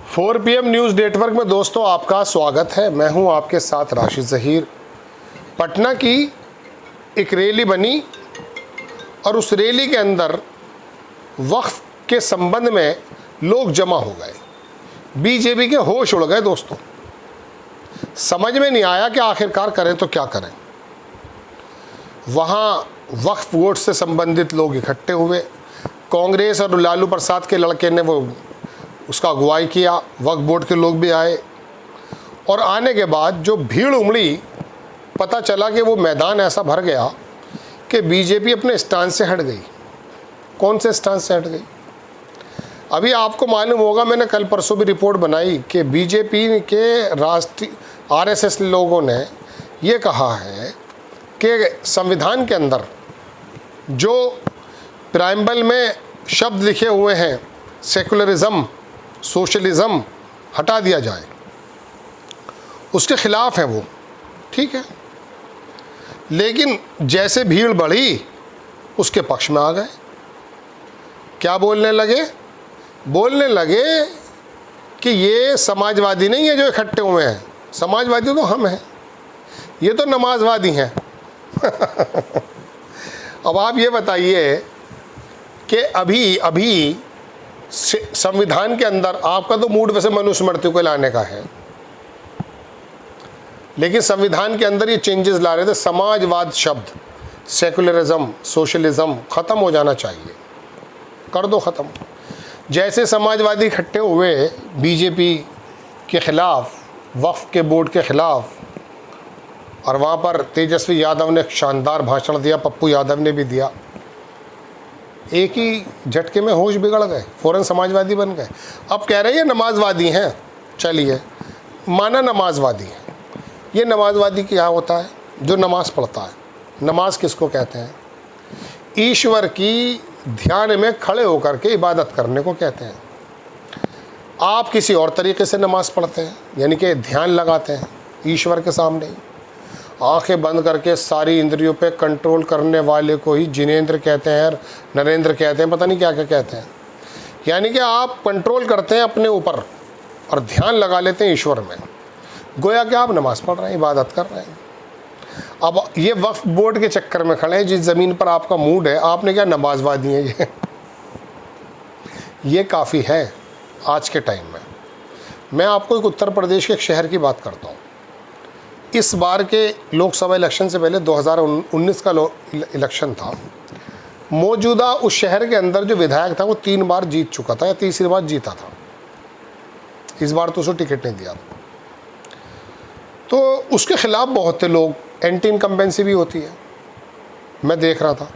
4 PM news network में दोस्तों आपका स्वागत है। मैं हूं आपके साथ राशिद ज़हीर। पटना की एक रैली बनी और उस रैली के अंदर वक्फ के संबंध में लोग जमा हो गए। बीजेपी के होश उड़ गए दोस्तों। समझ में नहीं आया कि आखिरकार करें तो क्या करें। वहाँ वक्फ बोर्ड से संबंधित लोग इकट्ठे हुए। कांग्रेस और लालू प्रसाद के लड़के ने वो उसका अगुवाई किया। वक्फ बोर्ड के लोग भी आए और आने के बाद जो भीड़ उमड़ी, पता चला कि वो मैदान ऐसा भर गया कि बीजेपी अपने स्टैंड से हट गई। कौन से स्टैंड से हट गई? अभी आपको मालूम होगा, मैंने कल परसों भी रिपोर्ट बनाई कि बीजेपी के राष्ट्रीय आरएसएस लोगों ने ये कहा है कि संविधान के अंदर जो प्रियम्बल में शब्द लिखे हुए हैं सेकुलरिज्म, सोशलिज्म, हटा दिया जाए। उसके खिलाफ है वो, ठीक है। लेकिन जैसे भीड़ बढ़ी उसके पक्ष में आ गए। क्या बोलने लगे? बोलने लगे कि ये समाजवादी नहीं है जो इकट्ठे हुए हैं, समाजवादी तो हम हैं, ये तो नमाजवादी हैं। अब आप ये बताइए कि अभी संविधान के अंदर आपका तो मूड वैसे मनुस्मृति को लाने का है, लेकिन संविधान के अंदर ये चेंजेस ला रहे थे। समाजवाद शब्द, सेकुलरिज्म, सोशलिज्म ख़त्म हो जाना चाहिए, कर दो ख़त्म। जैसे समाजवादी इकट्ठे हुए बीजेपी के ख़िलाफ़, वक्फ के बोर्ड के ख़िलाफ़, और वहाँ पर तेजस्वी यादव ने शानदार भाषण दिया, पप्पू यादव ने भी दिया। एक ही झटके में होश बिगड़ गए, फ़ौरन समाजवादी बन गए। अब कह रहे हैं नमाजवादी हैं। चलिए, माना नमाजवादी है। ये नमाजवादी क्या होता है? जो नमाज़ पढ़ता है। नमाज किसको कहते हैं? ईश्वर की ध्यान में खड़े होकर के इबादत करने को कहते हैं। आप किसी और तरीके से नमाज़ पढ़ते हैं, यानी कि ध्यान लगाते हैं ईश्वर के सामने। आंखें बंद करके सारी इंद्रियों पे कंट्रोल करने वाले को ही जिनेंद्र कहते हैं, नरेंद्र कहते हैं, पता नहीं क्या क्या कहते हैं। यानी कि आप कंट्रोल करते हैं अपने ऊपर और ध्यान लगा लेते हैं ईश्वर में, गोया कि आप नमाज़ पढ़ रहे हैं, इबादत कर रहे हैं। अब ये वक्फ बोर्ड के चक्कर में खड़े हैं। जिस ज़मीन पर आपका मूड है, आपने क्या नमाजवादी है ये काफ़ी है आज के टाइम में। मैं आपको एक उत्तर प्रदेश के एक शहर की बात करता हूँ। इस बार के लोकसभा इलेक्शन से पहले 2019 का इलेक्शन था। मौजूदा उस शहर के अंदर जो विधायक था वो 3 बार जीत चुका था या तीसरी बार जीता था। इस बार तो उसको टिकट नहीं दिया था। तो उसके ख़िलाफ़ बहुत थे लोग, एंटी इनकम्बेंसी भी होती है, मैं देख रहा था।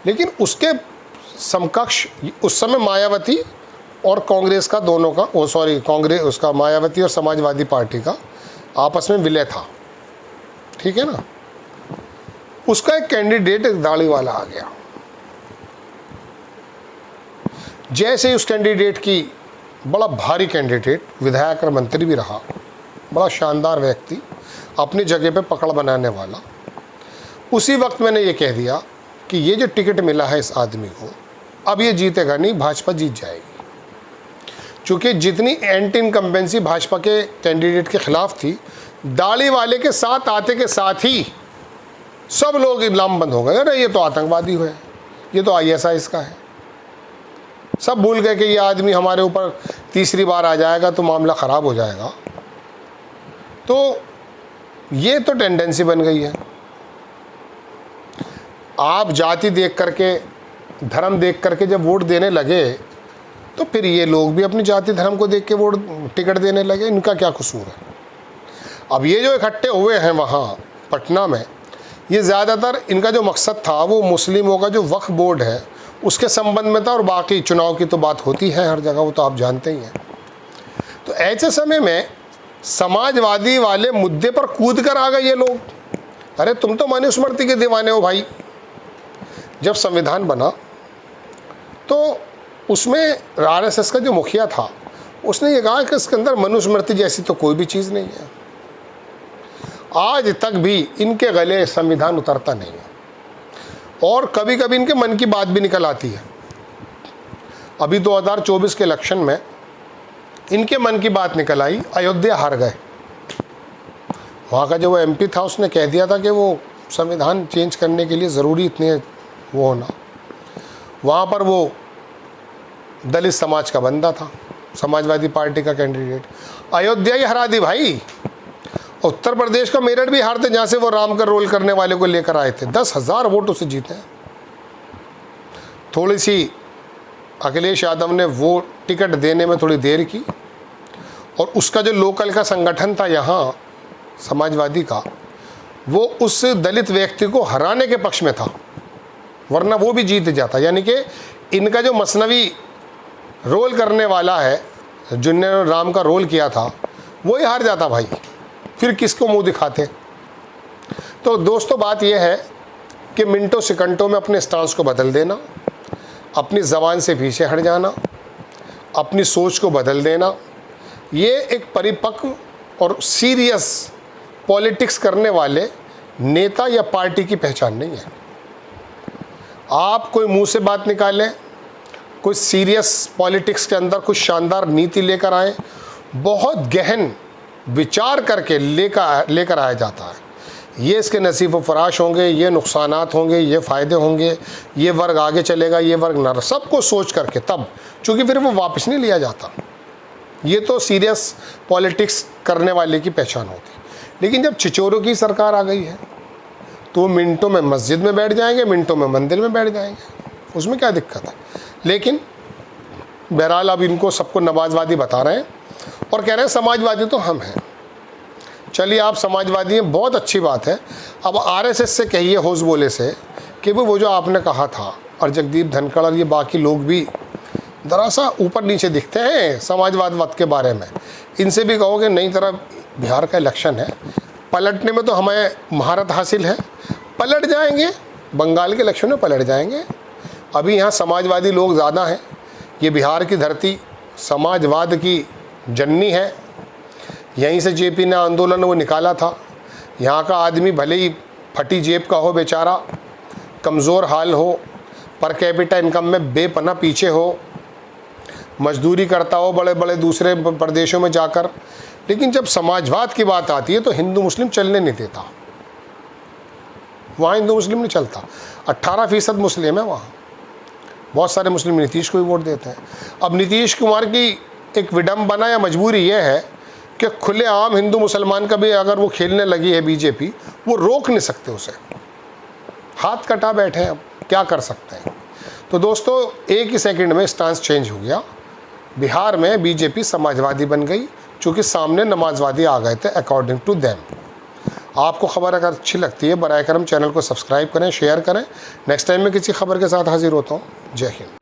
लेकिन उसके समकक्ष उस समय मायावती और कांग्रेस का दोनों का कांग्रेस उसका मायावती और समाजवादी पार्टी का आपस में विलय था, ठीक है ना। उसका एक कैंडिडेट, एक दाढ़ी वाला आ गया। जैसे उस कैंडिडेट की, बड़ा भारी कैंडिडेट, विधायक और मंत्री भी रहा, बड़ा शानदार व्यक्ति, अपनी जगह पे पकड़ बनाने वाला, उसी वक्त मैंने ये कह दिया कि ये जो टिकट मिला है इस आदमी को, अब ये जीतेगा नहीं, भाजपा जीत जाएगी। चूँकि जितनी एंटी इनकम्बेंसी भाजपा के कैंडिडेट के ख़िलाफ़ थी, दाढ़ी वाले के साथ आते के साथ ही सब लोग इल्ज़ाम बंद हो गए। अरे ये तो आतंकवादी है, ये तो ISIS का है। सब भूल गए कि ये आदमी हमारे ऊपर तीसरी बार आ जाएगा तो मामला ख़राब हो जाएगा। तो ये तो टेंडेंसी बन गई है। आप जाति देख करके, धर्म देख करके जब वोट देने लगे, तो फिर ये लोग भी अपनी जाति धर्म को देख के वोट टिकट देने लगे। इनका क्या कसूर है? अब ये जो इकट्ठे हुए हैं वहाँ पटना में, ये ज़्यादातर इनका जो मकसद था वो मुस्लिमों का जो वक्फ बोर्ड है उसके संबंध में था। और बाकी चुनाव की तो बात होती है हर जगह, वो तो आप जानते ही हैं। तो ऐसे समय में समाजवादी वाले मुद्दे पर कूद कर आ गए ये लोग। अरे तुम तो मनुस्मृति के दीवाने हो भाई। जब संविधान बना तो उसमें RSS का जो मुखिया था उसने ये कहा कि इसके अंदर मनुस्मृति जैसी तो कोई भी चीज़ नहीं है। आज तक भी इनके गले संविधान उतरता नहीं है और कभी कभी इनके मन की बात भी निकल आती है। अभी 2024 के इलेक्शन में इनके मन की बात निकल आई, अयोध्या हार गए। वहाँ का जो वो MP था उसने कह दिया था कि वो संविधान चेंज करने के लिए ज़रूरी इतने वो होना। वहाँ पर वो दलित समाज का बंदा था, समाजवादी पार्टी का कैंडिडेट, अयोध्या ही हरा दी भाई। उत्तर प्रदेश का मेरठ भी हारते, जहाँ से वो राम का रोल करने वाले को लेकर आए थे, 10,000 वोट उसे जीते। थोड़ी सी अखिलेश यादव ने वो टिकट देने में थोड़ी देर की, और उसका जो लोकल का संगठन था यहाँ समाजवादी का, वो उस दलित व्यक्ति को हराने के पक्ष में था, वरना वो भी जीत जाता। यानी कि इनका जो मसनवी रोल करने वाला है, जिन्होंने राम का रोल किया था, वो ही हार जाता भाई, फिर किसको मुंह दिखाते। तो दोस्तों बात यह है कि मिनटों सेकंडों में अपने स्टांस को बदल देना, अपनी ज़बान से पीछे हट जाना, अपनी सोच को बदल देना, ये एक परिपक्व और सीरियस पॉलिटिक्स करने वाले नेता या पार्टी की पहचान नहीं है। आप कोई मुंह से बात निकालें, कोई सीरियस पॉलिटिक्स के अंदर कुछ शानदार नीति लेकर आए, बहुत गहन विचार करके लेकर आया जाता है। ये इसके नसीब व फराश होंगे, ये नुकसानात होंगे, ये फ़ायदे होंगे, ये वर्ग आगे चलेगा, ये वर्ग ना, सबको सोच करके तब, चूँकि फिर वो वापस नहीं लिया जाता। ये तो सीरियस पॉलिटिक्स करने वाले की पहचान होती। लेकिन जब छिचोरों की सरकार आ गई है तो मिनटों में मस्जिद में बैठ जाएंगे, मिनटों में मंदिर में बैठ जाएंगे, उसमें क्या दिक्कत है। लेकिन बहरहाल अब इनको सबको नमाजवादी बता रहे हैं और कह रहे हैं समाजवादी तो हम हैं। चलिए आप समाजवादी हैं, बहुत अच्छी बात है। अब RSS से कहिए, होश बोले से, कि वो जो आपने कहा था, और जगदीप धनखड़ और ये बाकी लोग भी दरअसल ऊपर नीचे दिखते हैं समाजवाद के बारे में, इनसे भी कहोगे नई तरह बिहार का इलेक्शन है, पलटने में तो हमें महारत हासिल है, पलट जाएंगे, बंगाल के इलेक्शन में पलट जाएंगे। अभी यहाँ समाजवादी लोग ज़्यादा हैं। ये बिहार की धरती समाजवाद की जननी है, यहीं से JP ने आंदोलन वो निकाला था। यहाँ का आदमी भले ही फटी जेब का हो, बेचारा कमज़ोर हाल हो, पर कैपिटा इनकम में बेपना पीछे हो, मजदूरी करता हो बड़े बड़े दूसरे प्रदेशों में जाकर, लेकिन जब समाजवाद की बात आती है तो हिंदू मुस्लिम चलने नहीं देता। वहाँ हिंदू मुस्लिम नहीं चलता। 18% मुस्लिम है वहाँ, बहुत सारे मुस्लिम नीतीश को ही वोट देते हैं। अब नीतीश कुमार की एक विडंबना या मजबूरी यह है कि खुलेआम हिंदू मुसलमान का भी अगर वो खेलने लगी है BJP, वो रोक नहीं सकते उसे, हाथ कटा बैठे हैं, अब क्या कर सकते हैं। तो दोस्तों एक ही सेकंड में स्टांस चेंज हो गया। बिहार में BJP समाजवादी बन गई, चूँकि सामने नमाजवादी आ गए थे अकॉर्डिंग टू देम। आपको खबर अगर अच्छी लगती है, बराए करम चैनल को सब्सक्राइब करें, शेयर करें। नेक्स्ट टाइम मैं किसी खबर के साथ हाजिर होता हूँ। जय हिंद।